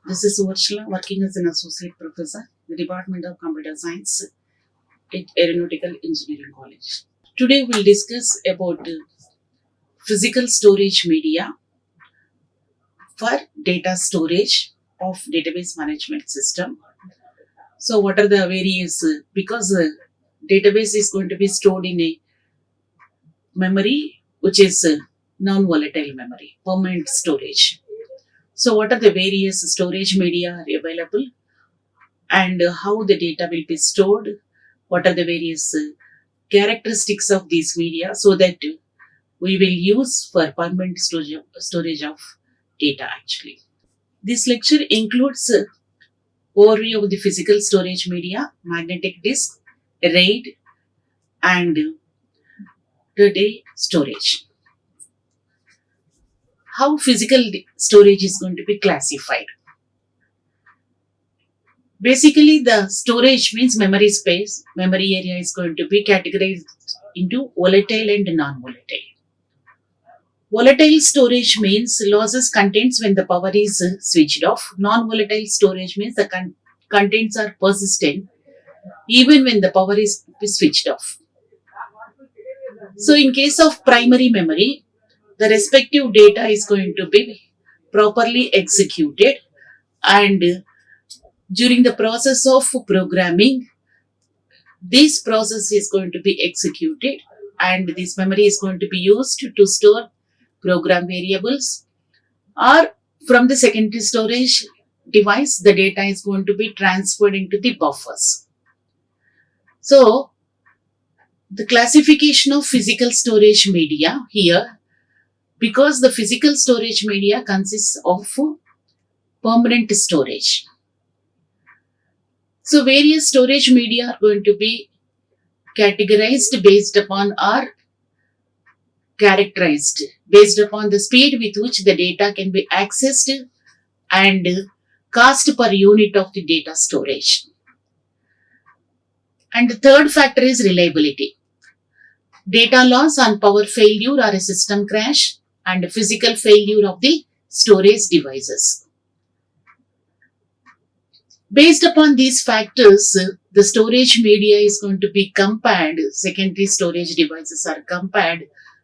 This is Suvarchala, working as an associate professor, the Department of Computer Science at Aeronautical Engineering College. Today we'll discuss about physical storage media for data storage of database management system. So what are the various, because database is going to be stored in a memory which is non-volatile memory, permanent storage. So what are the various storage media are available and how the data will be stored? What are the various characteristics of these media so that we will use for permanent storage of data actually. This lecture includes overview of the physical storage media, magnetic disk, RAID and today storage. How physical storage is going to be classified. Basically, the storage means memory space, memory area is going to be categorized into volatile and non-volatile. Volatile storage means losses contents when the power is switched off. Non-volatile storage means the contents are persistent even when the power is switched off. So in case of primary memory, the respective data is going to be properly executed and during the process of programming, this process is going to be executed and this memory is going to be used to store program variables, or from the secondary storage device, the data is going to be transferred into the buffers. So, the classification of physical storage media here, because the physical storage media consists of permanent storage. So, various storage media are going to be categorized based upon or characterized based upon the speed with which the data can be accessed and cost per unit of the data storage. And the third factor is reliability. Data loss on power failure or a system crash and physical failure of the storage devices. Based upon these factors, the storage media is going to be compared, secondary storage devices are compared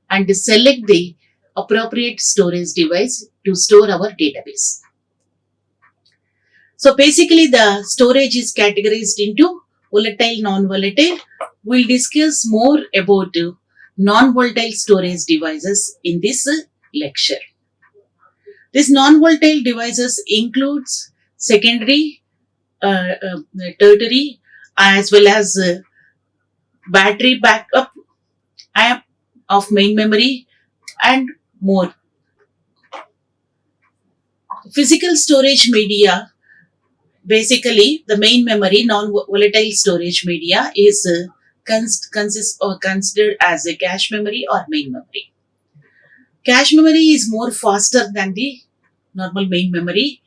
and select the appropriate storage device to store our database. So basically the storage is categorized into volatile, non-volatile. We'll discuss more about non-volatile storage devices in this lecture. These non-volatile devices includes secondary, tertiary as well as battery backup of main memory and more. Physical storage media, basically the main memory, non-volatile storage media is consists or considered as a cache memory or main memory. Cache memory is more faster than the normal main memory.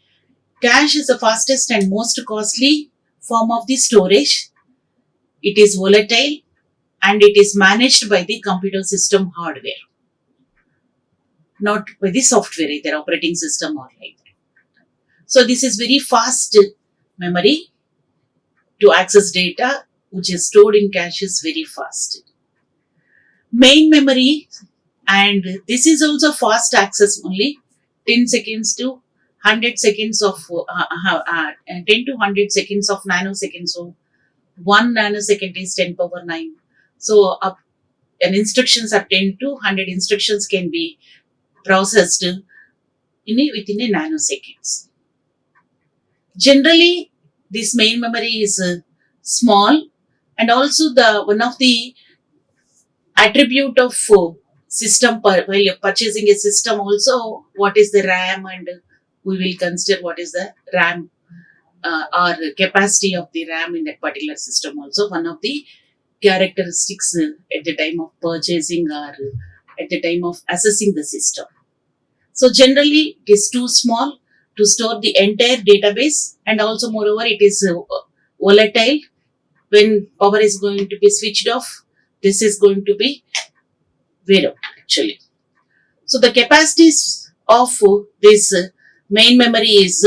Cache is the fastest and most costly form of the storage. It is volatile and it is managed by the computer system hardware, not by the software, either operating system or like that. So this is very fast memory to access data which is stored in cache is very fast. Main memory, and this is also fast access only, 10 seconds to 100 seconds of 10 to 100 seconds of nanoseconds. So 1 nanosecond is 10 power 9. So instructions are 10 to 100 instructions can be processed within a nanoseconds. Generally, this main memory is small, and also the one of the attribute of system while you're purchasing a system also, what is the RAM, and we will consider what is the RAM or capacity of the RAM in that particular system also, one of the characteristics at the time of purchasing or at the time of assessing the system. So generally it is too small to store the entire database, and also moreover it is volatile. When power is going to be switched off, this is going to be wear out actually. So the capacities of this main memory is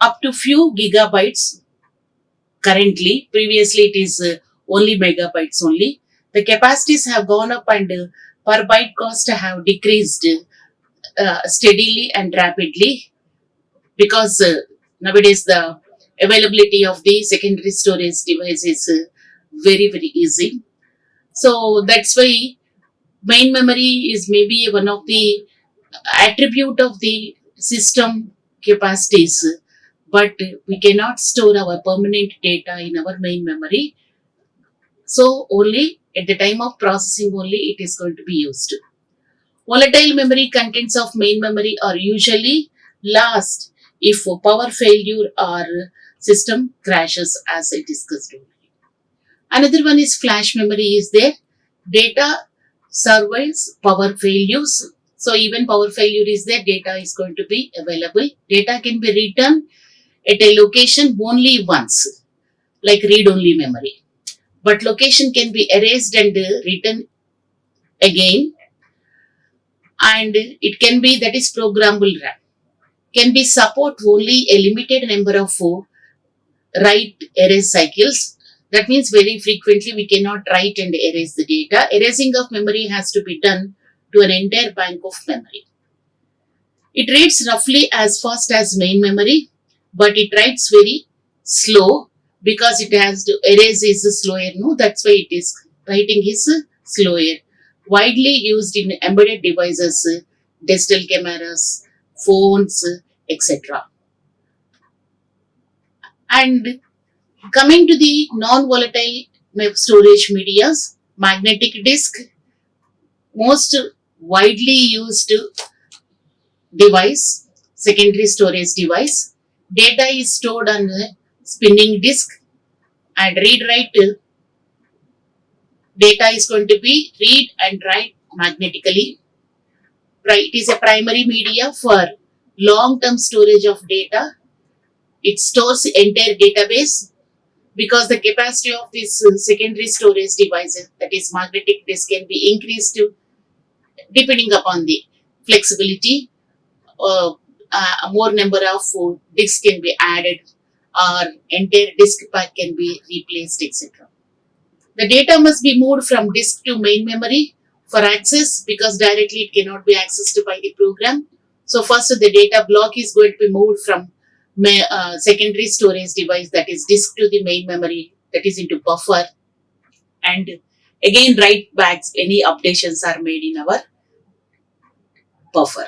up to few gigabytes currently. Previously it is only megabytes only. The capacities have gone up and per byte cost have decreased steadily and rapidly, because nowadays the availability of the secondary storage device is very very easy. So that's why main memory is maybe one of the attribute of the system capacities, but we cannot store our permanent data in our main memory. So only at the time of processing only it is going to be used. Volatile memory contents of main memory are usually lost if power failure or system crashes, as I discussed already. Another one is flash memory is there. Data survives power failures. So even power failure is there, data is going to be available. Data can be written at a location only once, like read-only memory. But location can be erased and written again, and it can be, that is programmable RAM. Can be support only a limited number of write erase cycles. That means very frequently we cannot write and erase the data. Erasing of memory has to be done to an entire bank of memory. It reads roughly as fast as main memory, but it writes very slow because it has to erase is slower. No, that's why it is writing is slower. Widely used in embedded devices, digital cameras, phones, etc. And coming to the non-volatile storage medias, magnetic disk, most widely used device, secondary storage device. Data is stored on a spinning disk, and read-write data is going to be read and write magnetically. It is a primary media for long-term storage of data. It stores entire database, because the capacity of this secondary storage devices, that is magnetic disk, can be increased to depending upon the flexibility. More number of disks can be added, or entire disk pack can be replaced, etc. The data must be moved from disk to main memory for access, because directly it cannot be accessed by the program. So first the data block is going to be moved from secondary storage device, that is disk, to the main memory, that is into buffer, and again write back any updations are made in our buffer.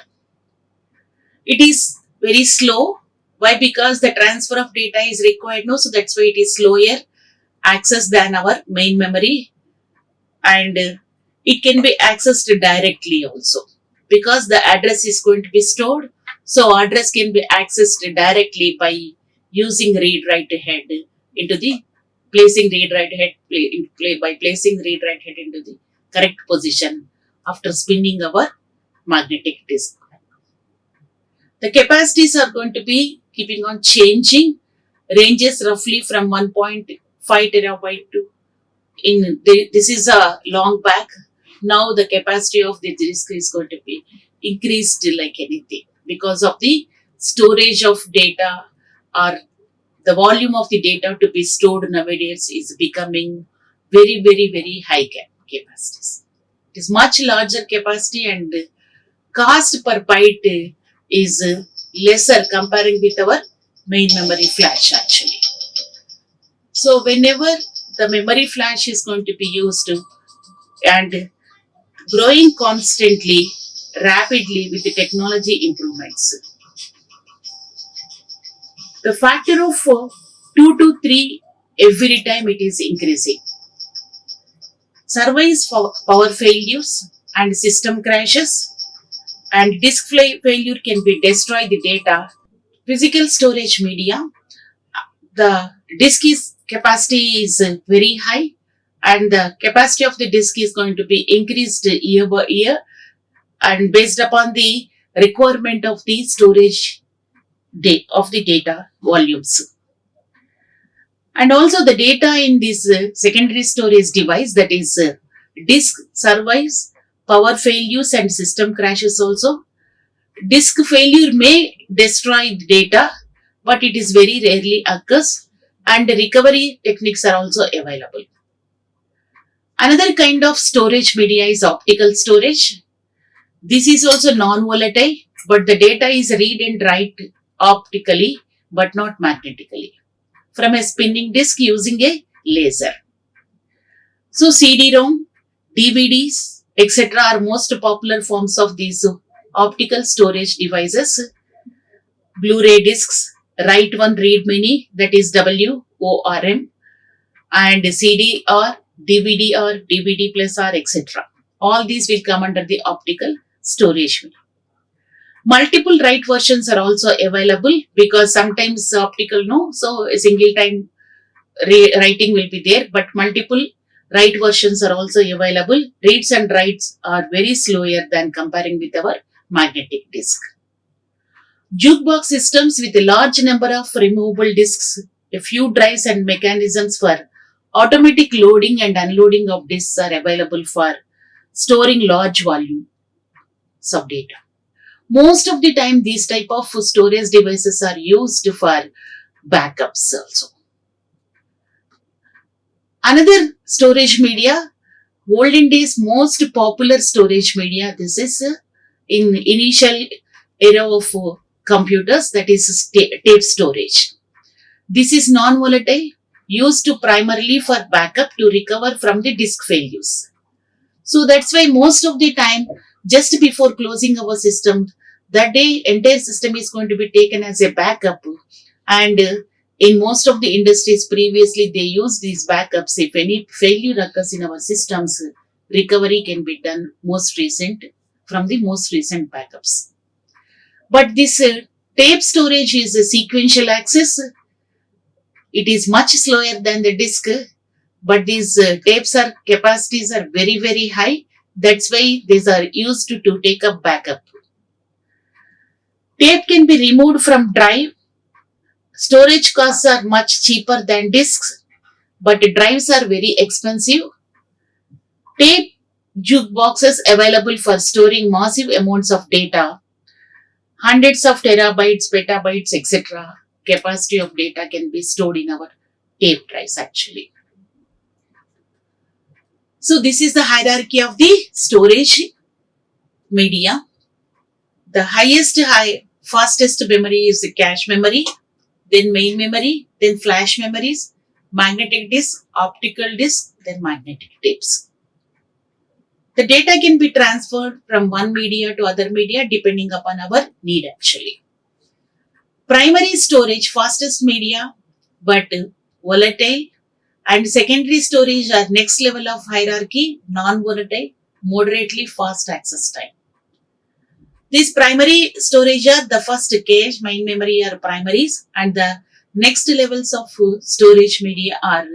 It is very slow. Why? Because the transfer of data is required, no, so that's why it is slower access than our main memory, and it can be accessed directly also, because the address is going to be stored. So address can be accessed directly by using read write head into the placing read write head by placing read write head into the correct position after spinning our magnetic disk. The capacities are going to be keeping on changing, ranges roughly from 1.5 terabyte to this is a long back. Now the capacity of the disk is going to be increased like anything, because of the storage of data, or the volume of the data to be stored nowadays is becoming very very very high capacities. It is much larger capacity, and cost per byte is lesser comparing with our main memory flash actually. So whenever the memory flash is going to be used and growing constantly, rapidly with the technology improvements, the factor of 2 to 3 every time it is increasing. Survives for power failures and system crashes, and disk failure can be destroy the data. Physical storage media, the disk is capacity is very high, and the capacity of the disk is going to be increased year by year, and based upon the requirement of the storage of the data volumes. And also the data in this secondary storage device, that is disk, survives power failures and system crashes also. Disk failure may destroy the data, but it is very rarely occurs, and recovery techniques are also available. Another kind of storage media is optical storage. This is also non-volatile, but the data is read and write optically but not magnetically from a spinning disk using a laser. So CD-ROM, DVDs, etc. are most popular forms of these optical storage devices. Blu-ray discs, write one, read many, that is WORM, and CD or DVD or DVD plus R, etc. All these will come under the optical storage. Multiple write versions are also available because sometimes optical no, so a single time writing will be there, but multiple write versions are also available. Reads and writes are very slower than comparing with our magnetic disk. Jukebox systems with a large number of removable disks, a few drives and mechanisms for automatic loading and unloading of disks are available for storing large volumes of data. Most of the time, these type of storage devices are used for backups also. Another storage media, olden days most popular storage media, this is in initial era of computers, that is tape storage. This is non-volatile, used to primarily for backup to recover from the disk failures. So that's why most of the time, just before closing our system, that day entire system is going to be taken as a backup. And in most of the industries previously, they use these backups. If any failure occurs in our systems, recovery can be done from the most recent backups. But this tape storage is a sequential access. It is much slower than the disk, but these tapes capacities are very, very high. That's why these are used to take up backup. Tape can be removed from drive. Storage costs are much cheaper than disks, but drives are very expensive. Tape jukeboxes available for storing massive amounts of data, hundreds of terabytes, petabytes, etc. Capacity of data can be stored in our tape drives actually. So this is the hierarchy of the storage media. The fastest memory is the cache memory, then main memory, then flash memories, magnetic disk, optical disk, then magnetic tapes. The data can be transferred from one media to other media depending upon our need actually. Primary storage, fastest media, but volatile, and secondary storage are next level of hierarchy, non-volatile, moderately fast access time. These primary storage are the first cache, main memory are primaries, and the next levels of storage media are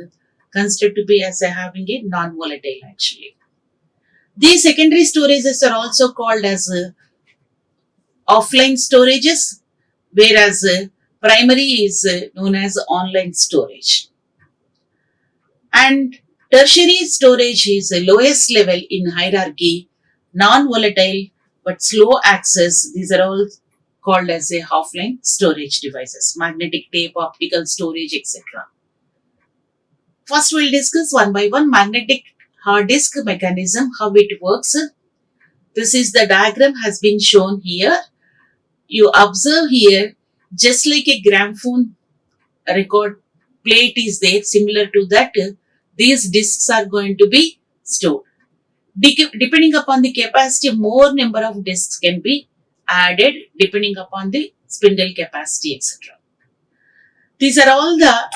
considered to be as having a non-volatile actually. These secondary storages are also called as offline storages, whereas primary is known as online storage. And tertiary storage is the lowest level in hierarchy, non-volatile but slow access. These are all called as a offline storage devices, magnetic tape, optical storage, etc. First we'll discuss one by one magnetic hard disk mechanism, how it works. This is the diagram has been shown here. You observe here, just like a gramophone record plate is there, similar to that, these disks are going to be stored. Depending upon the capacity, more number of disks can be added depending upon the spindle capacity, etc. These are all the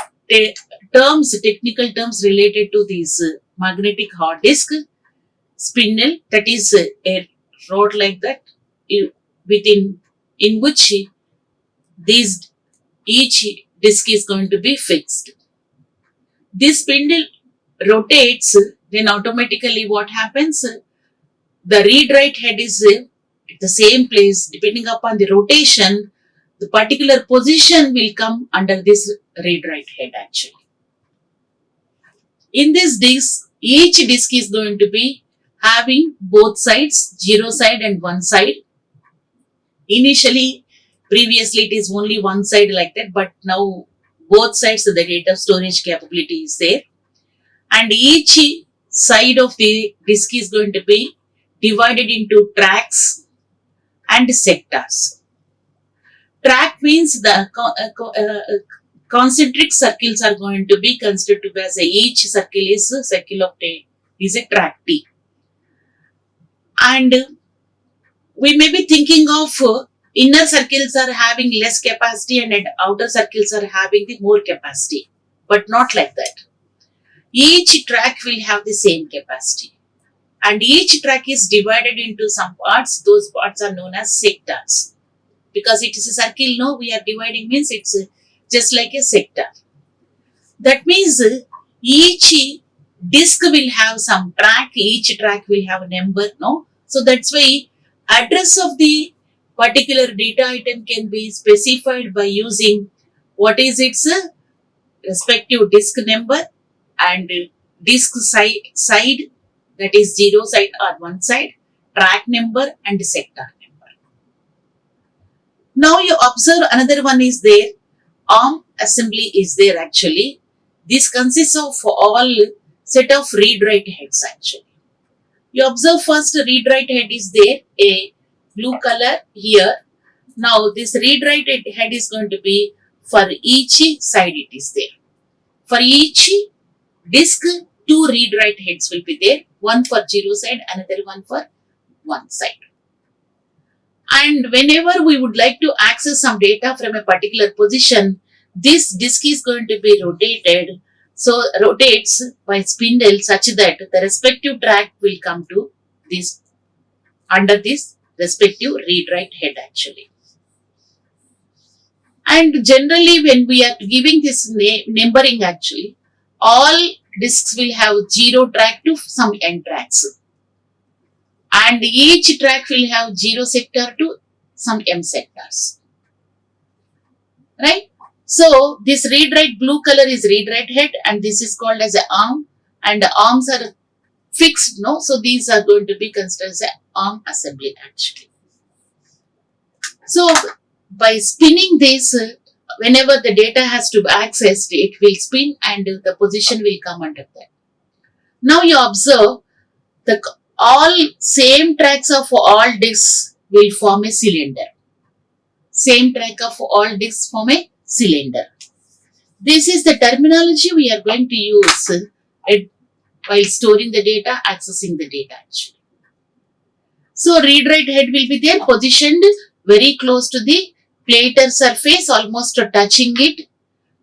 technical terms related to these magnetic hard disk. Spindle, that is a rod like that, in which each disk is going to be fixed. This spindle rotates, then automatically what happens? The read-write head is at the same place. Depending upon the rotation, the particular position will come under this read-write head actually. In this disk, each disk is going to be having both sides, 0 side and 1 side. Initially, Previously, it is only one side like that, but now both sides of the data storage capability is there. And each side of the disk is going to be divided into tracks and sectors. Track means the concentric circles are going to be considered as each circle is a circle of is a track T. And we may be thinking of inner circles are having less capacity and outer circles are having the more capacity, but not like that. Each track will have the same capacity, and each track is divided into some parts. Those parts are known as sectors. Because it is a circle, no, we are dividing means it's just like a sector. That means each disk will have some track, each track will have a number, no. So that's why address of the particular data item can be specified by using what is its respective disk number and disk side, that is 0 side or 1 side, track number and sector number. Now you observe another one is there, ARM assembly is there actually. This consists of all set of read-write heads actually. You observe first read-write head is there, a blue color here. Now this read-write head is going to be for each side it is there. For each disk, 2 read-write heads will be there, one for 0 side, another one for 1 side. And whenever we would like to access some data from a particular position, this disk is going to be rotated. So rotates by spindle such that the respective track will come to this under this respective read-write head actually. And generally when we are giving this numbering actually, all disks will have 0 track to some n tracks. And each track will have 0 sector to some m sectors. Right? So this read-write blue color is read-write head and this is called as an ARM, and the arms are fixed, no? So these are going to be considered as an ARM assembly actually. So by spinning this, whenever the data has to be accessed, it will spin and the position will come under that. Now you observe the all same tracks of all disks will form a cylinder. Same track of all disks form a cylinder. This is the terminology we are going to use while storing the data, accessing the data actually. So read-write head will be there, positioned very close to the plater surface, almost touching it,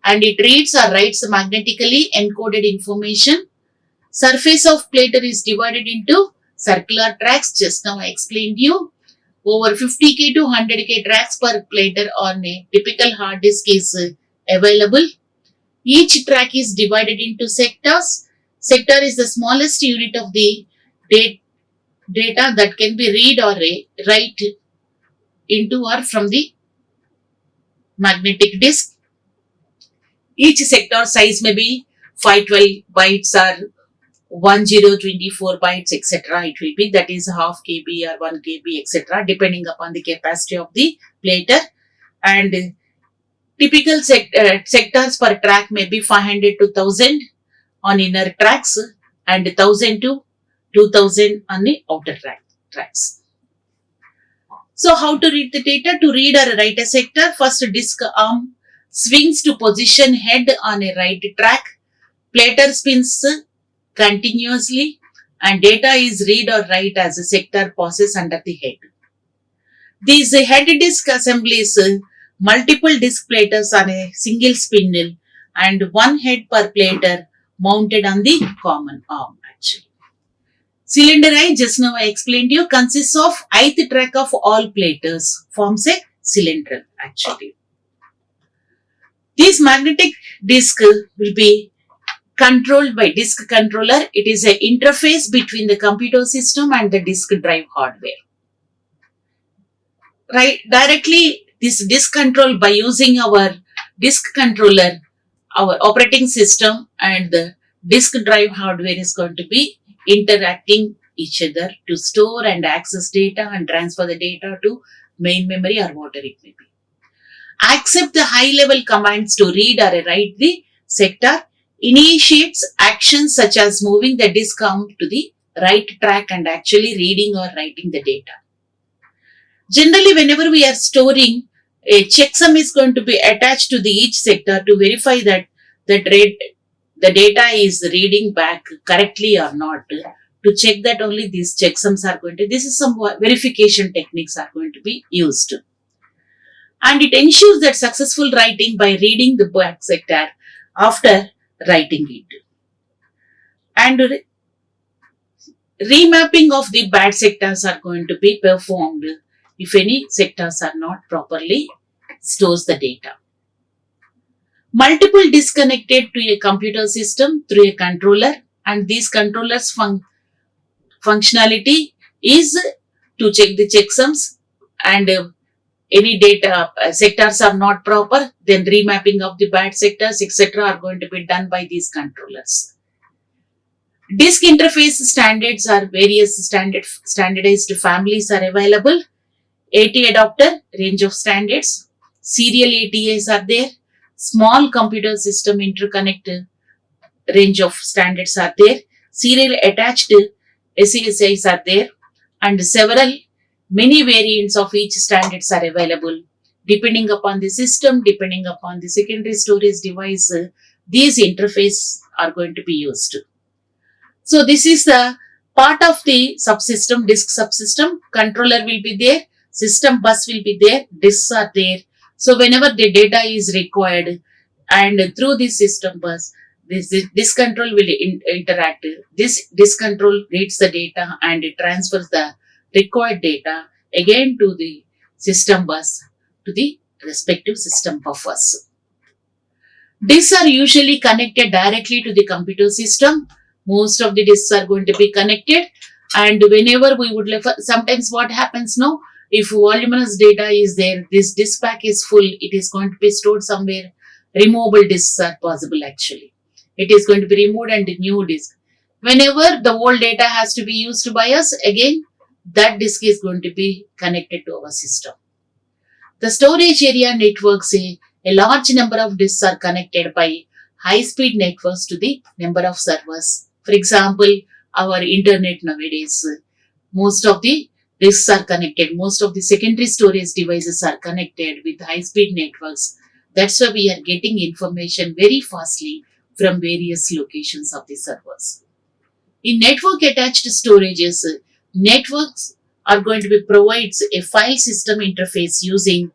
and it reads or writes magnetically encoded information. Surface of plater is divided into circular tracks. Just now I explained you. Over 50K to 100K tracks per plater on a typical hard disk is available. Each track is divided into sectors. Sector is the smallest unit of the data that can be read or write into or from the magnetic disk. Each sector size may be 512 bytes or 1024 bytes, etc. It will be, that is half KB or 1 KB, etc. depending upon the capacity of the plater. And typical sectors per track may be 500 to 1000 on inner tracks and 1000 to 2000 on the outer tracks. So how to read the data? To read or write a sector, first disk arm swings to position head on a right track. Plater spins continuously and data is read or write as a sector passes under the head. These head disk assemblies, multiple disk platers on a single spindle and one head per plater mounted on the common arm actually. Cylinder I, just now I explained you, consists of ith track of all platers, forms a cylinder actually. This magnetic disk will be controlled by disk controller. It is an interface between the computer system and the disk drive hardware. Right, directly this disk control by using our disk controller, our operating system and the disk drive hardware is going to be interacting each other to store and access data and transfer the data to main memory or whatever it may be. accept the high-level commands to read or write the sector, initiates actions such as moving the disk arm to the right track and actually reading or writing the data. Generally, whenever we are storing, a checksum is going to be attached to the each sector to verify that the data is reading back correctly or not. To check that only these checksums are going to, this is some verification techniques are going to be used. And it ensures that successful writing by reading the back sector after writing it. And remapping of the bad sectors are going to be performed if any sectors are not properly stores the data. Multiple disconnected to a computer system through a controller, and these controllers functionality is to check the checksums, and any data sectors are not proper, then remapping of the bad sectors, etc. are going to be done by these controllers. Disk interface standards are various standardized families are available. AT adapter, range of standards. Serial ATAs are there. Small computer system interconnect, range of standards are there. Serial attached SASIs are there. And many variants of each standards are available. Depending upon the system, depending upon the secondary storage device, these interfaces are going to be used. So this is the part of the subsystem, disk subsystem. Controller will be there, system bus will be there, disks are there. So whenever the data is required, and through the system bus, this control will interact. This control reads the data and it transfers the required data again to the system bus to the respective system buffers. Disks are usually connected directly to the computer system. Most of the disks are going to be connected, and whenever we would sometimes what happens now, if voluminous data is there, this disk pack is full, it is going to be stored somewhere. Removable disks are possible actually. It is going to be removed and a new disk. Whenever the old data has to be used by us, again that disk is going to be connected to our system. The storage area networks, a large number of disks are connected by high-speed networks to the number of servers. For example, our internet nowadays, most of the disks are connected, most of the secondary storage devices are connected with high-speed networks. That's why we are getting information very fastly from various locations of the servers. In network attached storages, networks are going to be provides a file system interface using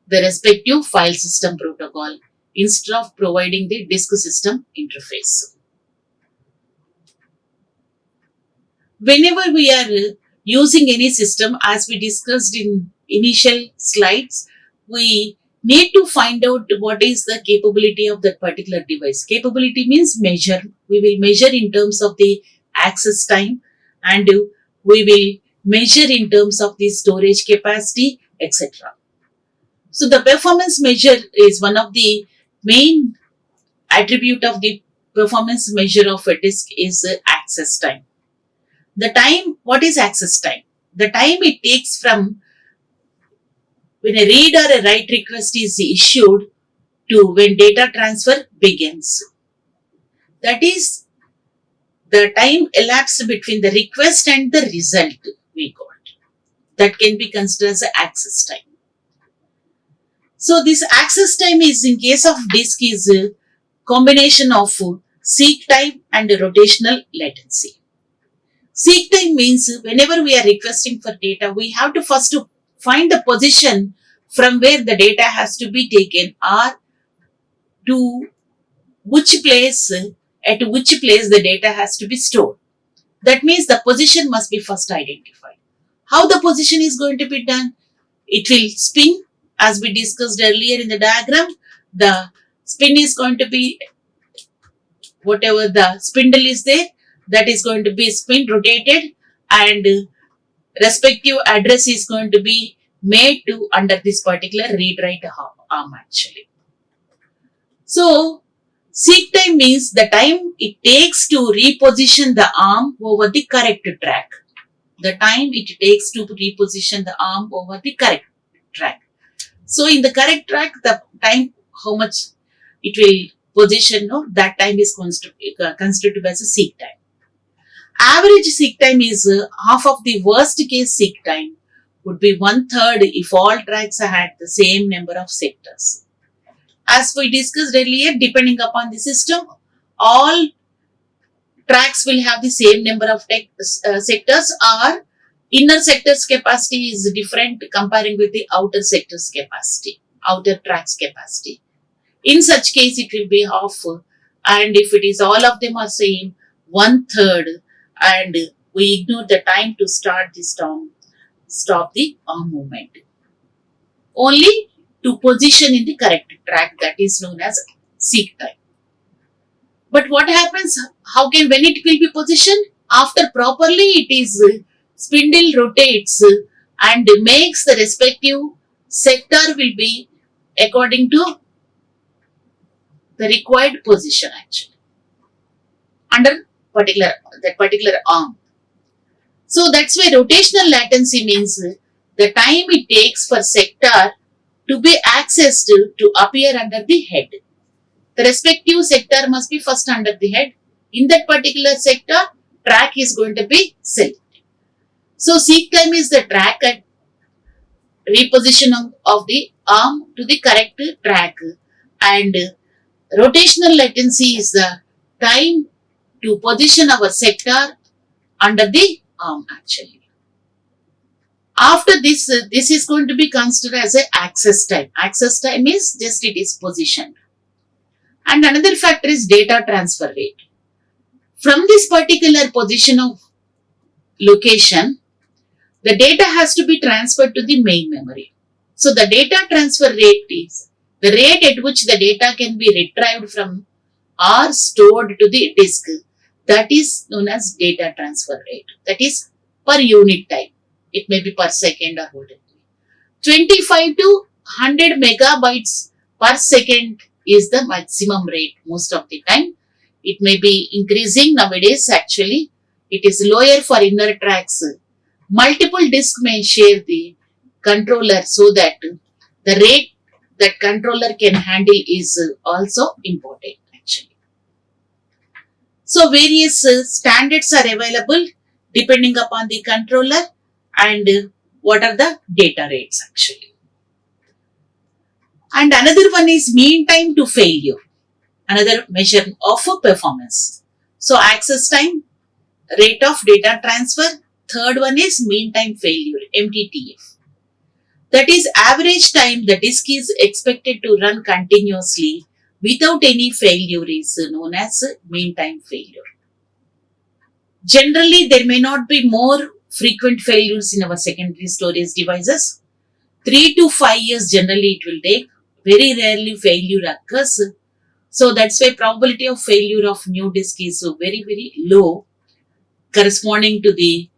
the respective file system protocol instead of providing the disk system interface. Whenever we are using any system, as we discussed in initial slides, we need to find out what is the capability of that particular device. Capability means measure. We will measure in terms of the access time, and we will measure in terms of the storage capacity, etc. So the performance measure is one of the main attribute of the performance measure of a disk is access time. The time, what is access time? The time it takes from when a read or a write request is issued to when data transfer begins. That is the time elapsed between the request and the result we got. That can be considered as access time. So this access time is, in case of disk, is a combination of seek time and rotational latency. Seek time means whenever we are requesting for data, we have to first find the position from where the data has to be taken, or to which place, at which place the data has to be stored. That means the position must be first identified. How the position is going to be done? It will spin, as we discussed earlier in the diagram. The spin is going to be whatever the spindle is there, that is going to be spin rotated, and respective address is going to be made to under this particular read write arm actually. So seek time means the time it takes to reposition the arm over the correct track. The time it takes to reposition the arm over the correct track. So in the correct track, the time how much it will position, no, that time is constituted as a seek time. Average seek time is half of the worst case seek time would be 1/3 if all tracks had the same number of sectors. As we discussed earlier, depending upon the system, all tracks will have the same number of sectors, or inner sectors capacity is different comparing with the outer sectors capacity, outer tracks capacity. In such case, it will be half, and if it is all of them are same, 1/3, and we ignore the time to start the storm, stop the arm movement. Only to position in the correct track, that is known as seek time. But what happens? How can, when it will be positioned? After properly it is spindle rotates and makes the respective sector will be according to the required position actually under that particular arm. So that's why rotational latency means the time it takes for sector to be accessed to appear under the head. The respective sector must be first under the head. In that particular sector, track is going to be selected. So seek time is the track and reposition of the arm to the correct track, and rotational latency is the time to position our sector under the arm actually. After this, this is going to be considered as a access time. Access time is just it is positioned. And another factor is data transfer rate. From this particular position of location, the data has to be transferred to the main memory. So the data transfer rate is the rate at which the data can be retrieved from or stored to the disk. That is known as data transfer rate. That is per unit time. It may be per second or whatever. 25 to 100 megabytes per second is the maximum rate most of the time. It may be increasing nowadays actually. It is lower for inner tracks. Multiple disks may share the controller so that the rate that controller can handle is also important actually. So various standards are available depending upon the controller and what are the data rates actually. And another one is mean time to failure, another measure of performance. So access time, rate of data transfer. Third one is mean time failure, MTTF. That is average time the disk is expected to run continuously without any failure is known as mean time failure. Generally, there may not be more frequent failures in our secondary storage devices. 3 to 5 years generally it will take. Very rarely failure occurs. So that's why probability of failure of new disk is very, very low, corresponding to the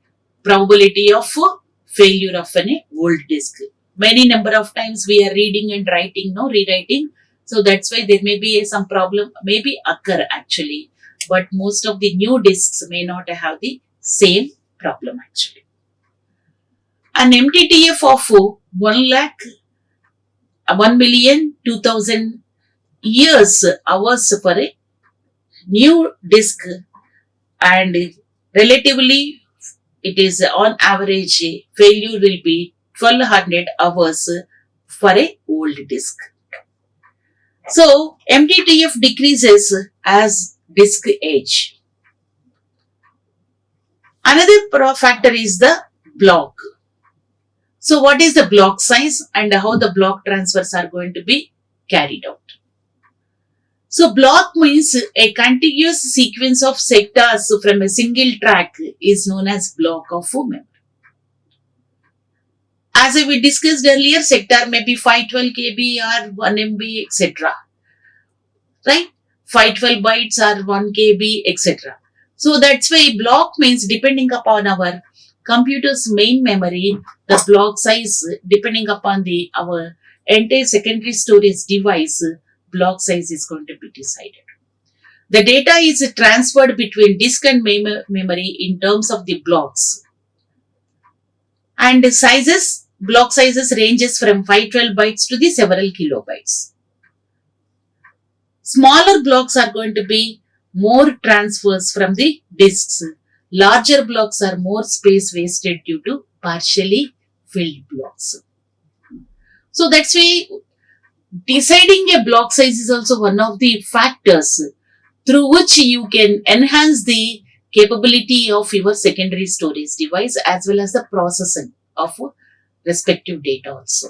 probability of failure of an old disk. Many number of times we are reading and writing, no rewriting. So that's why there may be some problem, maybe occur actually. But most of the new disks may not have the same problem actually. An MTTF of 1,000,000 years hours for a new disk, and relatively it is on average failure will be 1200 hours for a old disk. So MTTF decreases as disk age. Another factor is the block. So what is the block size and how the block transfers are going to be carried out? So block means a contiguous sequence of sectors from a single track is known as block of memory. As we discussed earlier, sector may be 512 KB or 1 MB, etc. Right? 512 bytes or 1 KB, etc. So that's why block means depending upon our computer's main memory, the block size depending upon our entire secondary storage device, block size is going to be decided. The data is transferred between disk and memory in terms of the blocks. And the sizes block sizes ranges from 512 bytes to the several kilobytes. Smaller blocks are going to be more transfers from the disks. Larger blocks are more space wasted due to partially filled blocks. So that's why deciding a block size is also one of the factors through which you can enhance the capability of your secondary storage device as well as the processing of respective data also.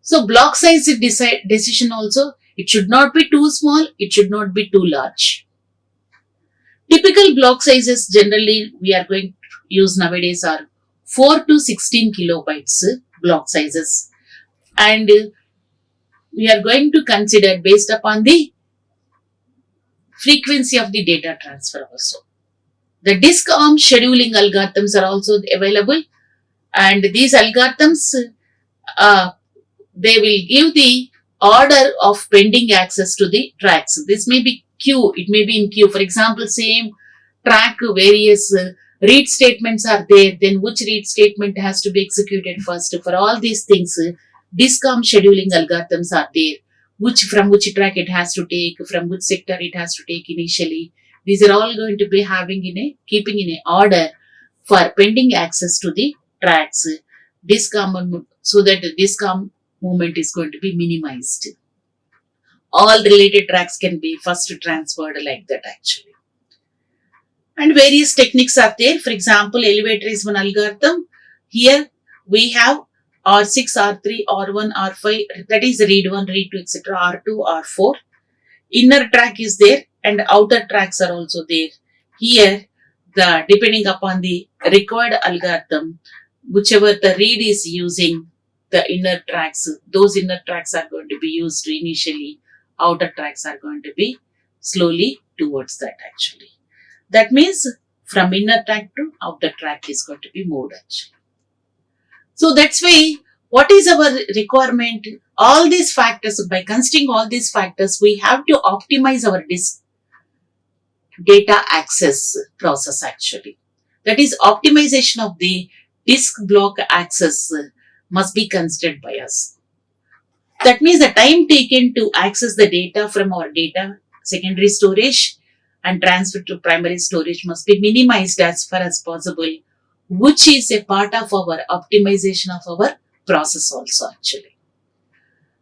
So block size decision also, it should not be too small, it should not be too large. Typical block sizes generally we are going to use nowadays are 4 to 16 kilobytes block sizes, and we are going to consider based upon the frequency of the data transfer also. The disk arm scheduling algorithms are also available, and these algorithms they will give the order of pending access to the tracks. This may be queue, it may be in queue. For example, same track, various read statements are there, then which read statement has to be executed first. For all these things, disk arm scheduling algorithms are there. From which track it has to take, from which sector it has to take initially. These are all going to be keeping in a order for pending access to the tracks, disk arm, so that the disk arm movement is going to be minimized. All related tracks can be first transferred like that actually. And various techniques are there. For example, elevator is one algorithm. Here we have R6, R3, R1, R5, that is read 1, read 2, etc. R2, R4. Inner track is there and outer tracks are also there. Here, depending upon the required algorithm, whichever the read is using, the inner tracks, those inner tracks are going to be used initially. Outer tracks are going to be slowly towards that actually. That means from inner track to outer track is going to be moved actually. So that's why what is our requirement? All these factors, by considering all these factors, we have to optimize our disk data access process actually. That is, optimization of the disk block access must be considered by us. That means the time taken to access the data from our data secondary storage and transfer to primary storage must be minimized as far as possible, which is a part of our optimization of our process also actually.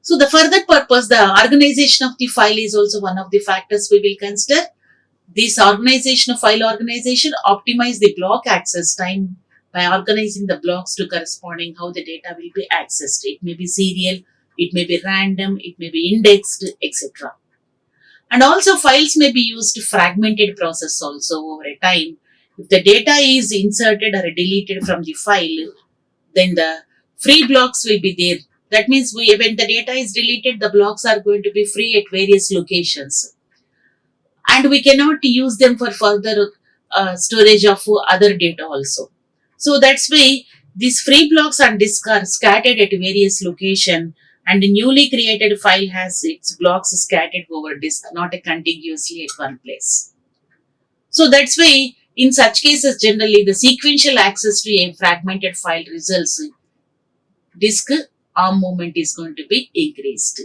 So the further purpose, the organization of the file is also one of the factors we will consider. This organization of file organization optimize the block access time by organizing the blocks to corresponding how the data will be accessed. It may be serial, it may be random, it may be indexed, etc. And also files may be used fragmented process also over a time. If the data is inserted or deleted from the file, then the free blocks will be there. That means when the data is deleted, the blocks are going to be free at various locations. And we cannot use them for further storage of other data also. So that's why these free blocks and disks are scattered at various locations, and the newly created file has its blocks scattered over disk, not contiguously at one place. So that's why in such cases generally the sequential access to a fragmented file results in disk arm movement is going to be increased.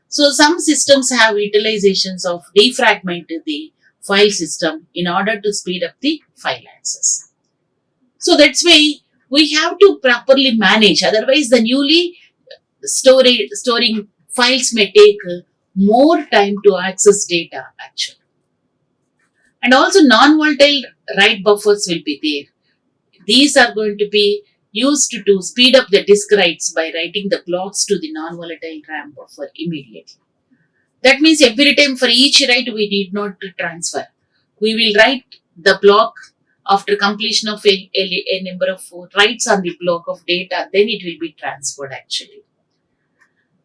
So some systems have utilizations of defragment the file system in order to speed up the file access. So that's why we have to properly manage, otherwise the newly storing files may take more time to access data actually. And also non-volatile write buffers will be there. These are going to be used to speed up the disk writes by writing the blocks to the non-volatile RAM buffer immediately. That means every time for each write we need not transfer. We will write the block after completion of a number of writes on the block of data, then it will be transferred actually.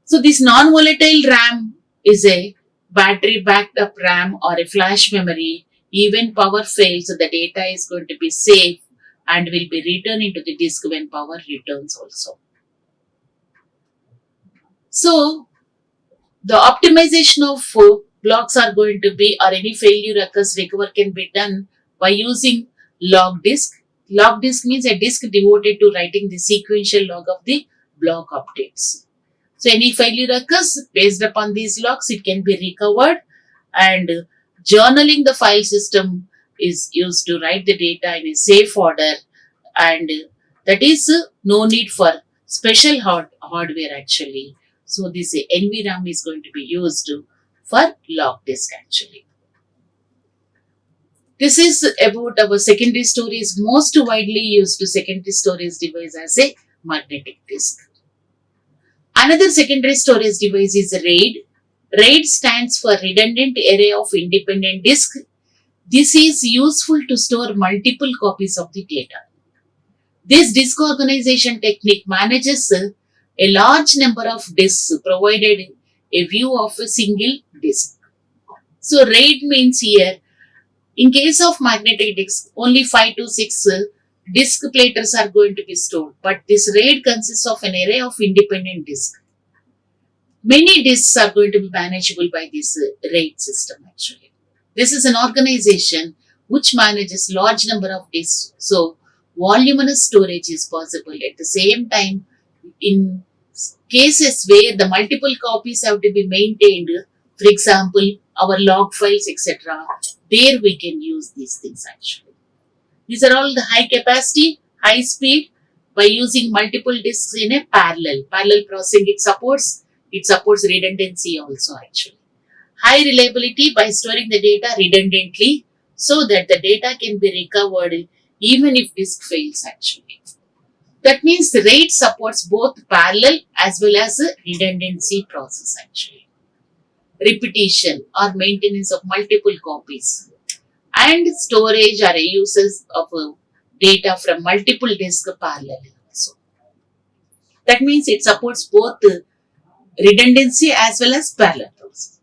So this non-volatile RAM is a battery backed up RAM or a flash memory. Even power fails, the data is going to be safe and will be returned into the disk when power returns also. So the optimization of blocks are going to be, or any failure occurs, recover can be done by using log disk. Log disk means a disk devoted to writing the sequential log of the block updates. So any failure occurs, based upon these logs, it can be recovered, and journaling the file system is used to write the data in a safe order, and that is no need for special hardware actually. So this NVRAM is going to be used for log disk actually. This is about our secondary storage. Most widely used secondary storage device as a magnetic disk. Another secondary storage device is RAID. RAID stands for Redundant Array of Independent Disk. This is useful to store multiple copies of the data. This disk organization technique manages a large number of disks, provided a view of a single disk. So RAID means here, in case of magnetic disk, only 5 to 6 disk platters are going to be stored, but this RAID consists of an array of independent disks. Many disks are going to be manageable by this RAID system actually. This is an organization which manages large number of disks, so voluminous storage is possible. At the same time, in cases where the multiple copies have to be maintained, for example, our log files, etc., there we can use these things actually. These are all the high capacity, high speed by using multiple disks in a parallel processing. It supports redundancy also actually. High reliability by storing the data redundantly so that the data can be recovered even if disk fails actually. That means the RAID supports both parallel as well as a redundancy process actually. Repetition or maintenance of multiple copies, and storage or uses of data from multiple disks parallelly also. That means it supports both redundancy as well as parallel process.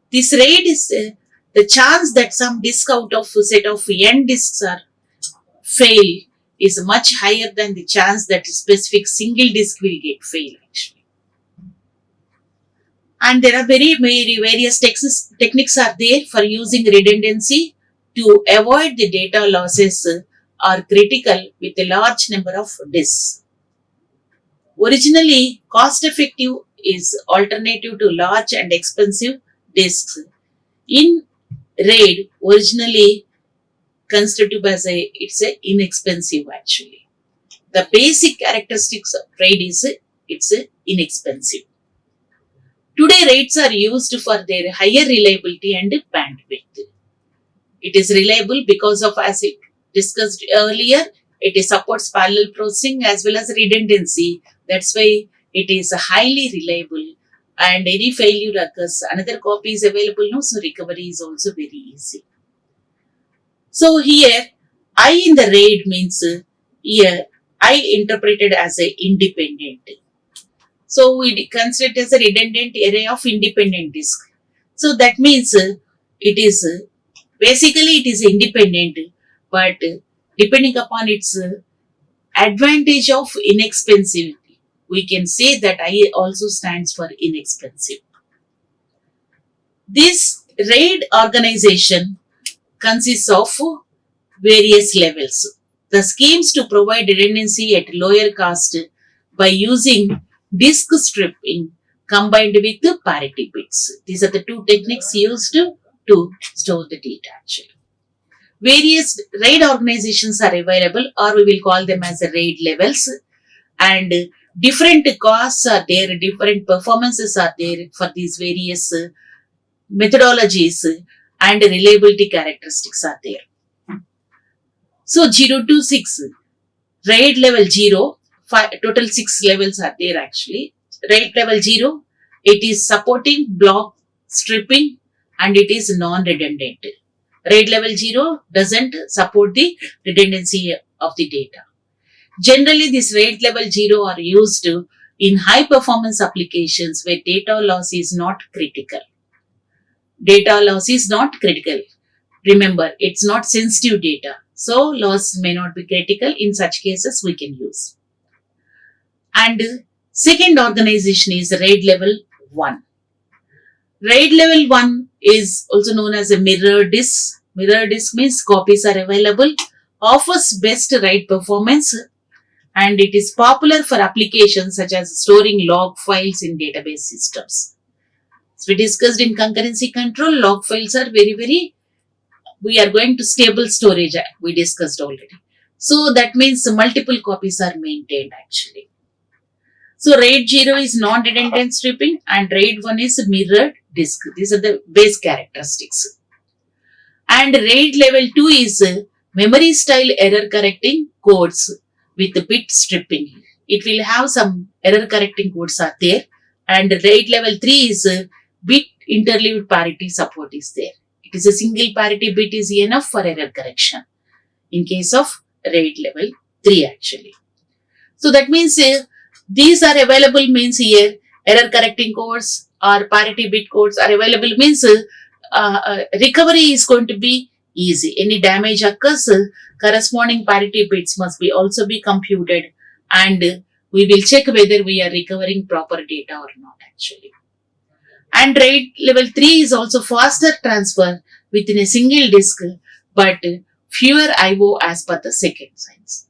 This RAID is the chance that some disk out of a set of n disks are fail is much higher than the chance that a specific single disk will get fail actually. And there are various techniques are there for using redundancy to avoid the data losses are critical with a large number of disks. Originally, cost-effective is alternative to large and expensive disks. In RAID, originally constituted as it's inexpensive actually. The basic characteristics of RAID is it's inexpensive. Today, RAIDs are used for their higher reliability and bandwidth. It is reliable because of, as I discussed earlier, it supports parallel processing as well as redundancy. That's why it is highly reliable, and any failure occurs, another copy is available now, so recovery is also very easy. So here, I in the RAID means here I interpreted as a independent. So we consider it as a redundant array of independent disks. So that means it is basically it is independent, but depending upon its advantage of inexpensivity, we can say that I also stands for inexpensive. This RAID organization consists of various levels. The schemes to provide redundancy at lower cost by using disk stripping combined with the parity bits. These are the two techniques used to store the data actually. Various RAID organizations are available, or we will call them as the RAID levels, and different costs are there, different performances are there for these various methodologies, and reliability characteristics are there. So 0 to 6, RAID level 0, total 6 levels are there actually. RAID level 0, it is supporting block stripping and it is non-redundant. RAID level 0 doesn't support the redundancy of the data. Generally, this RAID level 0 are used in high performance applications where data loss is not critical. Data loss is not critical. Remember, it's not sensitive data, so loss may not be critical. In such cases, we can use. And second organization is RAID level 1. RAID level 1 is also known as a mirror disk. Mirror disk means copies are available, offers best write performance, and it is popular for applications such as storing log files in database systems. As we discussed in concurrency control, log files are we are going to stable storage, we discussed already. So that means multiple copies are maintained actually. So RAID 0 is non-redundant stripping and RAID 1 is mirrored disk. These are the base characteristics. And RAID level 2 is memory style error correcting codes with bit stripping. It will have some error correcting codes are there. And RAID level 3 is bit interleaved parity support is there. It is a single parity bit is enough for error correction in case of RAID level 3 actually. So that means these are available means here error correcting codes or parity bit codes are available means recovery is going to be easy. Any damage occurs, corresponding parity bits must be also be computed, and we will check whether we are recovering proper data or not actually. And RAID level 3 is also faster transfer within a single disk, but fewer IO as per the second science.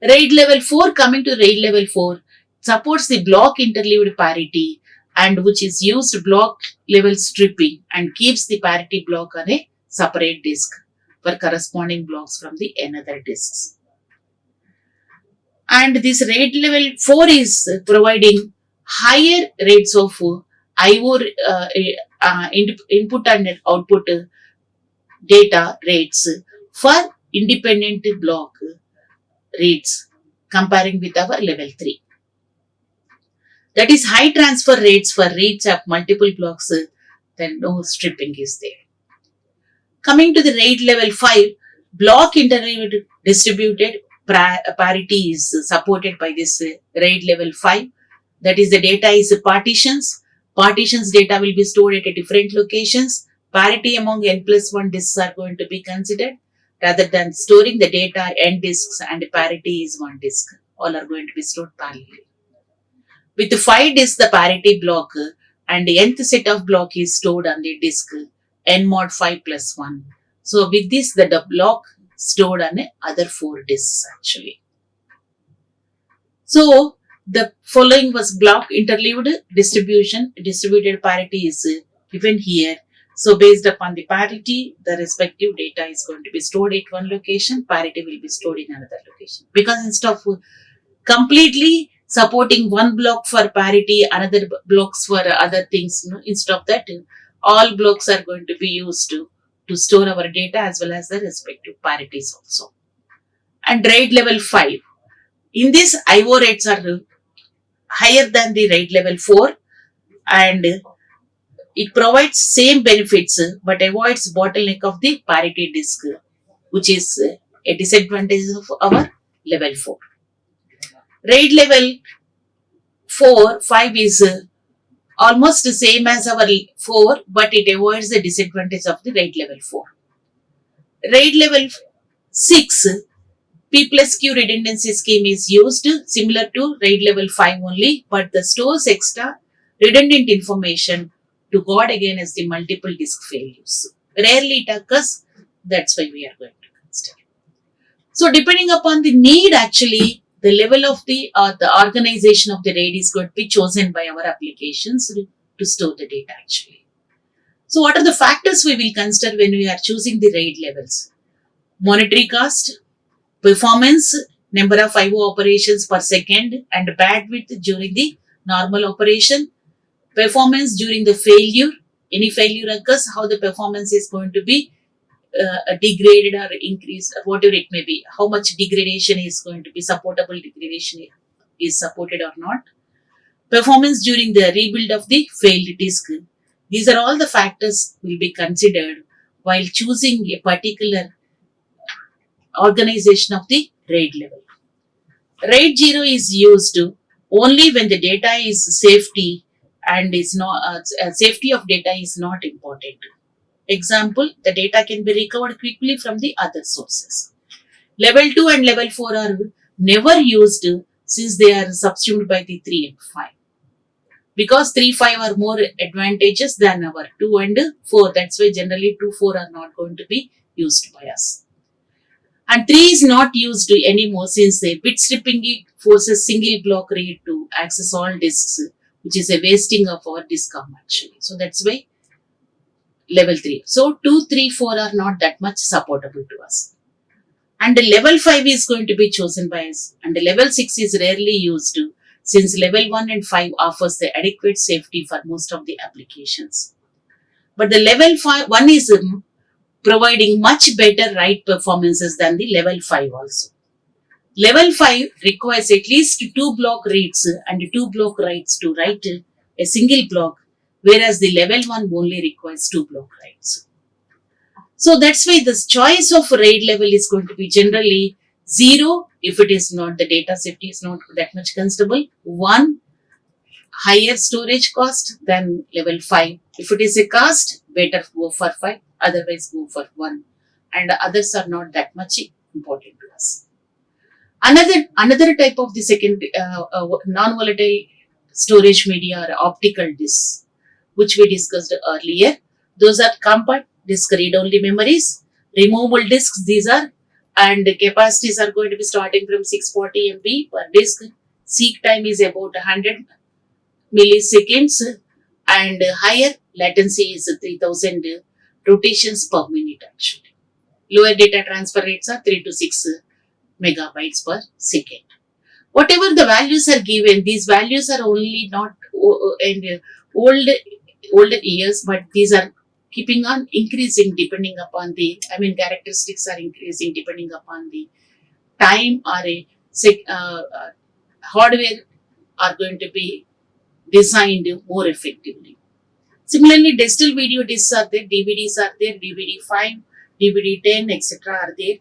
RAID level 4, coming to RAID level 4, supports the block interleaved parity, and which is used block level stripping and keeps the parity block on a separate disk for corresponding blocks from the another disks. And this RAID level 4 is providing higher rates of IO input and output data rates for independent block rates comparing with our level 3. That is high transfer rates for reads of multiple blocks, then no stripping is there. Coming to the RAID level 5, block interleaved distributed parity is supported by this RAID level 5. That is the data is partitions. Partitions data will be stored at different locations. Parity among n+1 disks are going to be considered rather than storing the data n disks and parity is one disk. All are going to be stored parallelly. With 5 disks, the parity block and the nth set of block is stored on the disk n mod 5 plus 1. So with this, the block stored on other 4 disks actually. So the following was block interleaved distributed parity is given here. So based upon the parity, the respective data is going to be stored at one location, parity will be stored in another location. Because instead of completely supporting one block for parity, another blocks for other things, instead of that, all blocks are going to be used to store our data as well as the respective parities also. And RAID level 5. In this, IO rates are higher than the RAID level 4, and it provides same benefits but avoids bottleneck of the parity disk, which is a disadvantage of our level 4. RAID level 5 is almost the same as our 4, but it avoids the disadvantage of the RAID level 4. RAID level 6, P plus Q redundancy scheme is used similar to RAID level 5 only, but the stores extra redundant information to guard against the multiple disk failures. Rarely it occurs, that's why we are going to consider. So depending upon the need actually, the level of the organization of the RAID is going to be chosen by our applications to store the data actually. So what are the factors we will consider when we are choosing the RAID levels? Monetary cost, performance, number of IO operations per second, and bandwidth during the normal operation, performance during the failure. Any failure occurs, how the performance is going to be degraded or increased, or whatever it may be, how much degradation is going to be, supportable degradation is supported or not. Performance during the rebuild of the failed disk. These are all the factors will be considered while choosing a particular organization of the RAID level. RAID 0 is used only when the data is safety and is not safety of data is not important. Example, the data can be recovered quickly from the other sources. Level 2 and level 4 are never used since they are subsumed by the 3 and 5. Because 3, 5 are more advantageous than our 2 and 4. That's why generally 2, 4 are not going to be used by us. And 3 is not used anymore since the bit stripping forces single block read to access all disks, which is a wasting of our disk arm actually. So that's why level 3. So 2, 3, 4 are not that much supportable to us. And the level 5 is going to be chosen by us. And the level 6 is rarely used since level 1 and 5 offers the adequate safety for most of the applications. But the level 1 is providing much better write performances than the level 5 also. Level 5 requires at least 2 block reads and 2 block writes to write a single block, whereas the level 1 only requires 2 block writes. So that's why the choice of RAID level is going to be generally 0 if it is not, the data safety is not that much considerable, 1 higher storage cost than level 5. If it is a cost, better go for 5, otherwise go for 1. And others are not that much important to us. Another type of the second non-volatile storage media are optical disks, which we discussed earlier. Those are compact disk read-only memories, removable disks these are, and the capacities are going to be starting from 640 MB per disk. Seek time is about 100 milliseconds and higher latency is 3000 rotations per minute actually. Lower data transfer rates are 3 to 6 megabytes per second. Whatever the values are given, these values are only not in older years, but these are keeping on increasing depending upon the, characteristics are increasing depending upon the time or hardware are going to be designed more effectively. Similarly, digital video discs are there, DVDs are there, DVD 5, DVD 10, etc. are there,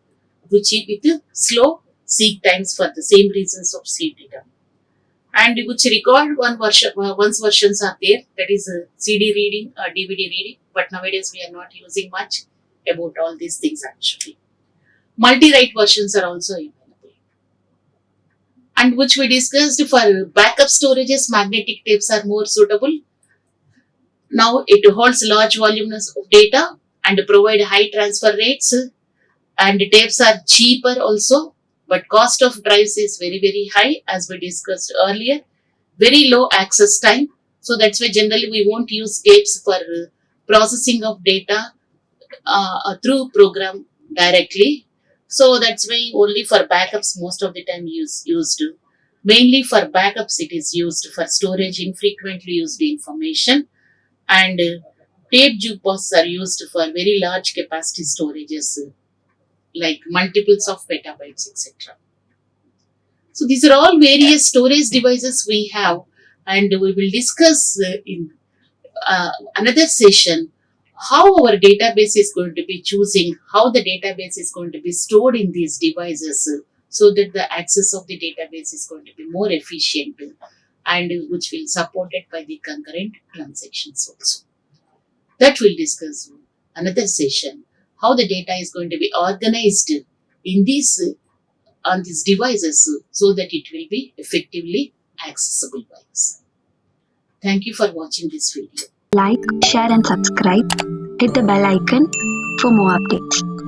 which with slow seek times for the same reasons of CD data. And which record once versions are there, that is CD reading or DVD reading, but nowadays we are not using much about all these things actually. Multi-write versions are also available. And which we discussed for backup storages, magnetic tapes are more suitable. Now it holds large volumes of data and provide high transfer rates, and tapes are cheaper also, but cost of drives is very, very high as we discussed earlier. Very low access time. So that's why generally we won't use tapes for processing of data through program directly. So that's why only for backups most of the time used. Mainly for backups it is used for storage infrequently used information, and tape jukeboxes are used for very large capacity storages like multiples of petabytes, etc. So these are all various storage devices we have, and we will discuss in another session how our database is going to be choosing, how the database is going to be stored in these devices so that the access of the database is going to be more efficient and which will supported by the concurrent transactions also. That we'll discuss another session, how the data is going to be organized in these on these devices so that it will be effectively accessible by us. Thank you for watching this video. Like, share and subscribe. Hit the bell icon for more updates.